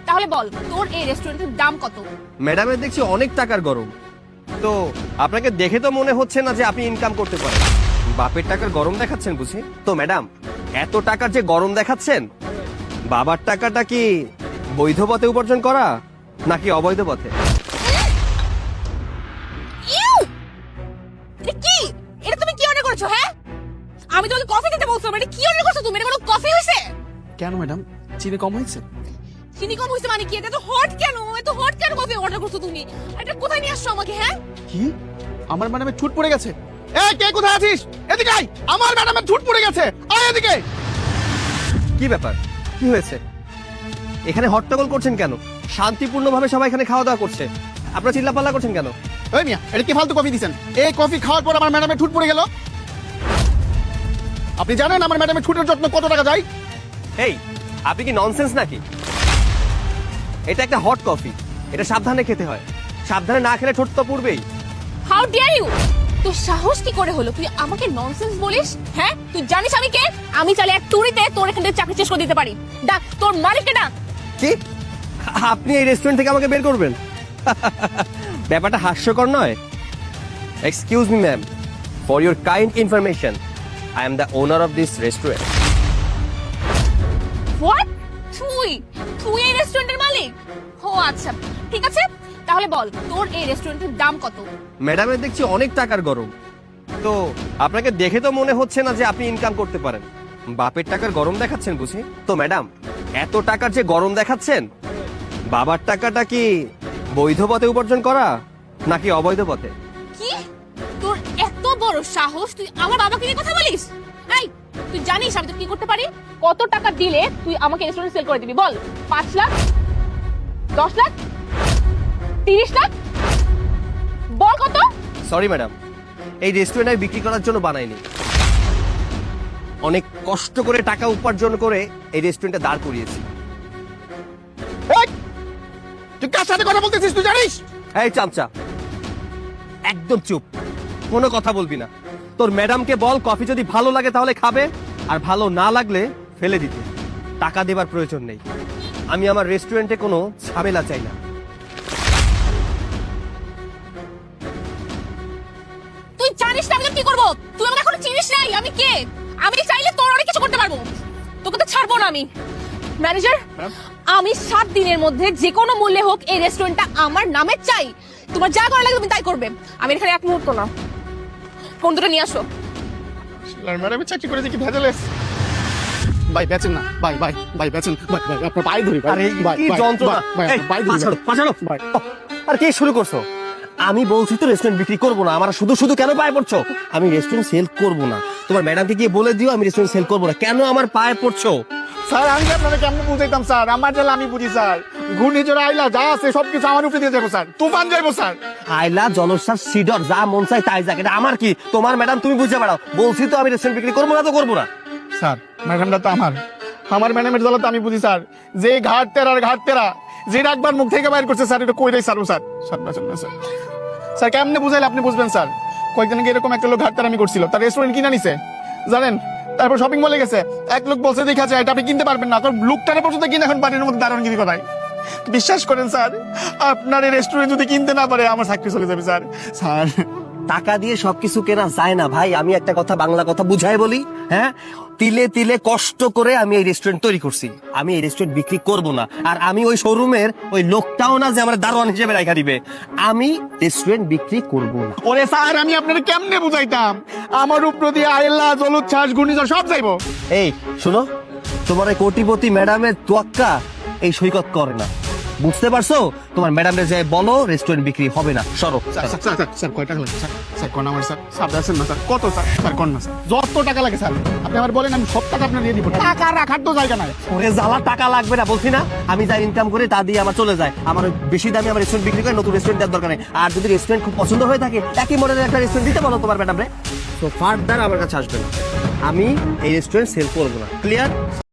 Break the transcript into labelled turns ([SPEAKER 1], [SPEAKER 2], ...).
[SPEAKER 1] তাহলে বল তোর এই রেস্টুরেন্টের দাম কত?
[SPEAKER 2] ম্যাডামের দেখছি অনেক টাকার গরম। তো আপনাকে দেখে তো মনে হচ্ছে না যে আপনি ইনকাম করতে পারেন। বাপের টাকার গরম দেখাচ্ছেন বুঝি? তো ম্যাডাম, এত টাকার যে গরম দেখাচ্ছেন, বাবার টাকাটা কি বৈধ পথে উপার্জন করা নাকি অবৈধ পথে?
[SPEAKER 1] ইউ! এটা কি? এটা তুমি কি অর্ডার করেছো? হ্যাঁ, আমি তোমাকে কফি দিতে বলছিলাম, এটা কি অর্ডার করছো তুমি? এটা কোনো কফি হইছে?
[SPEAKER 3] কেন ম্যাডাম, চিনি কম হয়েছে?
[SPEAKER 1] চিনি কম হইছে মানে কি? এটা তো হট কেন? এত হট কেন কফি অর্ডার করছো তুমি? এটা কোথায় নিয়ে আসছো আমাকে? হ্যাঁ,
[SPEAKER 3] কি আমার ম্যাডামের ঠুট পড়ে গেছে? এই কে কোথায় আছিস? এদিকে আয়, আমার ম্যাডামের ঠুট পড়ে গেছে, আয় এদিকে।
[SPEAKER 2] কি ব্যাপার, কি হয়েছে? এখানে হট্টগোল করছেন কেন? শান্তিপূর্ণভাবে সবাই এখানে খাওয়া দাওয়া করছে, আপনারা চিল্লাপাল্লা করছেন কেন?
[SPEAKER 3] ওই মিয়া, এটা কি ফালতু কফি দিছেন? এই কফি খাওয়ার পর আমার ম্যাডামের ঠুট পড়ে গেল। আপনি জানেন আমার ম্যাডামের ঠুটের যত্ন কত টাকা যায়?
[SPEAKER 2] এই, আপনি কি ননসেন্স নাকি? এটা একটা হট কফি, এটা সাবধানে খেতে হয়, সাবধানে না খেলে ঠোঁট তো পুড়বেই।
[SPEAKER 1] How deer you! তোর সাহস কি করে হলো তুই আমাকে ননসেন্স বলিস? হ্যাঁ, তুই জানিস আমি কে? আমি চাইলে এক টুরিতে তোর এখান থেকে চাকরি শেষ করে দিতে পারি। ডাক তোর মালিককে ডাক।
[SPEAKER 2] কি? আপনি এই রেস্টুরেন্ট থেকে আমাকে বের করবেন? ব্যাপারটা হাস্যকর নয়? Excuse me ma'am, for your kind information, I am the owner of this restaurant.
[SPEAKER 1] What? তুই তুই এই রেস্টুরেন্টের মালিক? ও আচ্ছা, ঠিক আছে, তাহলে বল তোর এই রেস্টুরেন্টের দাম কত?
[SPEAKER 2] ম্যাডামের দেখছি অনেক টাকার গরম। তো আপনাকে দেখে তো মনে হচ্ছে না যে আপনি ইনকাম করতে পারেন। বাপের টাকার গরম দেখাচ্ছেন বুঝি? তো ম্যাডাম, এত টাকার যে গরম দেখাচ্ছেন, বাবার টাকাটা কি বৈধ পথে উপার্জন করা নাকি অবৈধ পথে?
[SPEAKER 1] কি? তোর এত বড় সাহস তুই আমার বাবাকে নিয়ে কথা বলিস? এই, তুই জানিস আমি তো কি করতে পারি? কত টাকা দিলে তুই আমাকে রেস্টুরেন্ট সেল করে দিবি বল? 5 লাখ, 10 লাখ, 30 লাখ, বল কত?
[SPEAKER 2] সরি ম্যাডাম, এই রেস্টুরেন্ট আমি বিক্রি করার জন্য বানাইনি। অনেক কষ্ট করে টাকা উপার্জন করে এই রেস্টুরেন্টে দাঁড় করিয়েছি।
[SPEAKER 3] এই, তুই কার সাথে কথা বলতেছিস তুই জানিস?
[SPEAKER 2] এই চামচা, একদম চুপ, কোনো কথা বলবি না। তোর ম্যাডামকে বল কফি যদি ভালো লাগে তাহলে খাবে, আর ভালো না লাগলে ফেলে দিতে। টাকা দেবার প্রয়োজন নেই। আমি আমার রেস্টুরেন্টে কোনো ঝামেলা চাই না।
[SPEAKER 1] তুই জানিস না আমি তোর কি করবো? তুই আমাকে এখনো চিনিস নাই আমি কে? আমি চাইলে তোর অনেক কিছু করতে পারবো, তোকে তো ছাড়বো না আমি। ম্যানেজার, আমি 7 দিনের মধ্যে যে কোনো মূল্যে হোক এই রেস্টুরেন্টটা আমার নামে চাই। তোমার যা করা লাগে তুমি তাই করবে, আমি এখানে এক মুহূর্ত না। ফোন দুটো নিয়ে আসো।
[SPEAKER 3] ম্যাডামের চাকরি করে দেখি ভেজালে। ভাই বেচেন না, ভাই ভাই ভাই বেচেন, ভাই ভাই আপনার পায়ে ধরি ভাই।
[SPEAKER 2] আরে
[SPEAKER 3] ভাই,
[SPEAKER 2] কি
[SPEAKER 3] ভাই,
[SPEAKER 2] যন্ত্রণা!
[SPEAKER 3] ভাই,
[SPEAKER 2] এই,
[SPEAKER 3] পায়ে ধরি
[SPEAKER 2] পাছাড়ো,
[SPEAKER 3] ভাই।
[SPEAKER 2] পাছাড়ো।
[SPEAKER 3] ভাই।
[SPEAKER 2] আর কি শুরু করছো? আমি বলছি তো রেস্টুরেন্ট বিক্রি করবো না। আমার শুধু শুধু কেন পায়ে পড়ছো? আমি রেস্টুরেন্ট সেল করবো না। তোমার ম্যাডামকে গিয়ে বলে দিও আমি রেস্টুরেন্ট সেল করবো না। কেন আমার পায়ে পড়ছো?
[SPEAKER 3] স্যার আমি আপনাকে কেমন বুঝাইতাম স্যার? আমার জেলা আমি বুঝি স্যার। ঘূর্ণিঝড় আইলা যা আছে সবকিছু আমার উপরে দিয়ে যাবো স্যার, তুফান যাইবো স্যার।
[SPEAKER 2] আইলা জলশ্বাস সিডর যা মন চাই তাই যাক, এটা আমার কি? তোমার ম্যাডাম তুমি বুঝে বেড়াও। বলছি তো আমি রেস্টুরেন্ট বিক্রি করবো না তো করবো না।
[SPEAKER 3] স্যার ম্যাডামটা তো আমার ম্যাডামের জ্বালা তো আমি বুঝি স্যার। যে ঘাট তেরা যেটা একবার মুখ থেকে বাইর করছে স্যার, এটা কইরাই স্যার। স্যার স্যার বাঁচান না স্যার। স্যার কেমনে বুঝাইলে আপনি বুঝবেন স্যার? কয়েকদিন আগে এরকম একটা লোক ঘাট তেরামি করছিল, তার রেস্টুরেন্ট কিনা নিছে জানেন। তারপর শপিং মলে গেছে, এক লোক বলছে দেখা যায় এটা আপনি কিনতে পারবেন না, তোর লুকটারে পর্যন্ত কিনে এখন বাড়ির মধ্যে দাঁড়ান গিরি কথায়। বিশ্বাস করেন স্যার, আপনার এই রেস্টুরেন্ট যদি কিনতে না পারে আমার চাকরি চলে যাবে স্যার। স্যার
[SPEAKER 2] টাকা দিয়ে সবকিছু কেনা যায় না ভাই। আমি একটা কথা বাংলা কথা বুঝাই বলি, হ্যাঁ, তিলে তিলে কষ্ট করে আমি এই রেস্টুরেন্ট তৈরি করছি। আমি এই রেস্টুরেন্ট বিক্রি করব না। আর আমি ওই শোরুমের ওই লোকটাও না যে আমার দারোয়ান হিসেবে রাখা দিবে। আমি রেস্টুরেন্ট বিক্রি করব না।
[SPEAKER 3] ওরে স্যার আমি আপনাকে কেমনে বুঝাইতাম? আমার উপর দিয়ে আইলা জলোচ্ছ্বাস ঘূর্ণিঝড় সব যাইবো।
[SPEAKER 2] এই শোনো, তোমার এই কোটিপতি ম্যাডামের তোয়াক্কা এই সৈকত করে না, বুঝতে পারছো? তোমার ম্যাডামের যে বলো রেস্টুরেন্ট বিক্রি হবে না, সরো।
[SPEAKER 3] স্যার কয় টাকা লাগে স্যার? স্যার কোন আমার স্যার সাথে আছেন না স্যার? কত স্যার? স্যার কোন না স্যার, যত টাকা লাগে স্যার আপনি আমার বলেন, আমি সব টাকা আপনার দিয়ে দিব। টাকা রাখার তো জায়গা নাই।
[SPEAKER 2] ওরে জ্বালা, টাকা লাগবে না বলছি না? আমি যা ইনকাম করি তা দিয়ে আমার চলে যায়। আমার ওই বেশি দামে আমার রেস্টুরেন্ট বিক্রি করে নতুন রেস্টুরেন্ট দেওয়ার দরকার নেই। আর যদি রেস্টুরেন্ট খুব পছন্দ হয়ে থাকে একই মডেলের একটা রেস্টুরেন্ট দিতে বলো তোমার ম্যাডাম রে। তো ফার্দার আমার কাছে আসবে না। আমি এই রেস্টুরেন্ট সেল করবো না, ক্লিয়ার?